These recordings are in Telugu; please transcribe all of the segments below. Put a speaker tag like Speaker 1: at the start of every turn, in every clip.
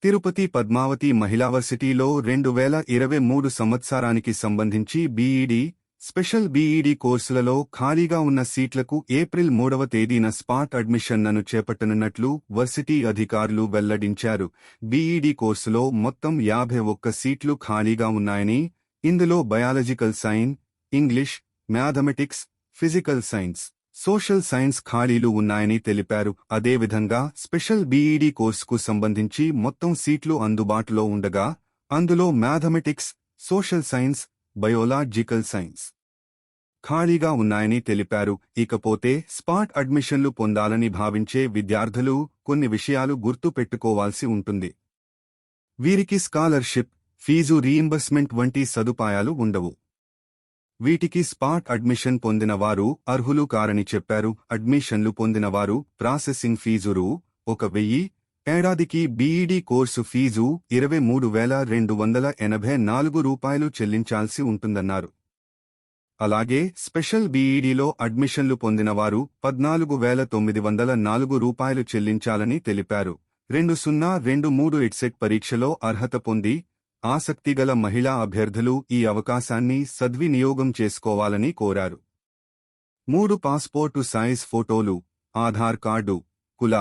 Speaker 1: తిరుపతి పద్మావతి మహిళావర్సిటీలో 2023 సంవత్సరానికి సంబంధించి బీఈడీ, స్పెషల్ బీఈడీ కోర్సులలో ఖాళీగా ఉన్న సీట్లకు ఏప్రిల్ 3వ తేదీన స్పాట్ అడ్మిషన్లను చేపట్టనున్నట్లు వర్సిటీ అధికారులు వెల్లడించారు. బీఈడీ కోర్సులో మొత్తం 51 సీట్లు ఖాళీగా ఉన్నాయని, ఇందులో biological science, English, mathematics, physical science, social science ఖాళీలు ఉన్నాయని తెలిపారు. అదేవిధంగా స్పెషల్ బీఈడీ కోర్సుకు సంబంధించి మొత్తం సీట్లు అందుబాటులో ఉండగా, అందులో mathematics, social science, biological science ఖాళీగా ఉన్నాయని తెలిపారు. ఇకపోతే స్పాట్ అడ్మిషన్లు పొందాలని భావించే విద్యార్థులు కొన్ని విషయాలు గుర్తు పెట్టుకోవాల్సి ఉంటుంది. వీరికి స్కాలర్షిప్, ఫీజు రీయింబర్స్మెంట్ వంటి సదుపాయాలు ఉండవు. వీటికి స్పాట్ అడ్మిషన్ పొందిన వారు అర్హులు కారని చెప్పారు. అడ్మిషన్లు పొందినవారు ప్రాసెసింగ్ ఫీజు రూ. 1,000, ఏడాదికి బీఈడీ కోర్సు ఫీజు రూ. 23,284 చెల్లించాల్సి ఉంటుందన్నారు. అలాగే స్పెషల్ బీఈడీలో అడ్మిషన్లు పొందినవారు రూ. 14,904 చెల్లించాలని తెలిపారు. 2023 ఎడ్సెట్ పరీక్షలో అర్హత పొంది ఆసక్తిగల మహిళా అభ్యర్థులు ఈ అవకాశాన్ని సద్వినియోగం చేసుకోవాలని కోరారు. 3 పాస్పోర్టు సైజ్ ఫోటోలు, ఆధార్ కార్డు, కుల,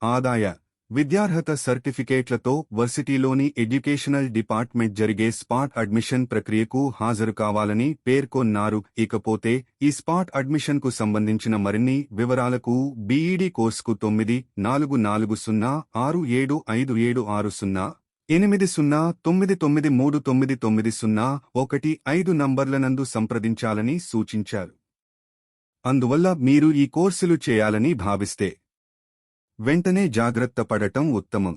Speaker 1: ఆదాయ, విద్యార్హత సర్టిఫికేట్లతో వర్సిటీలోని ఎడ్యుకేషనల్ డిపార్ట్మెంట్ జరిగే స్పాట్ అడ్మిషన్ ప్రక్రియకు హాజరు కావాలని పేర్కొన్నారు. ఇకపోతే ఈ స్పాట్ అడ్మిషన్కు సంబంధించిన మరిన్ని వివరాలకు బీఈడీ కోర్సుకు 9440675760 8099399901 నంబర్లనందు సంప్రదించాలని సూచించారు. అందువల్ల మీరు ఈ కోర్సులు చేయాలని భావిస్తే వెంటనే జాగ్రత్త పడటం ఉత్తమం.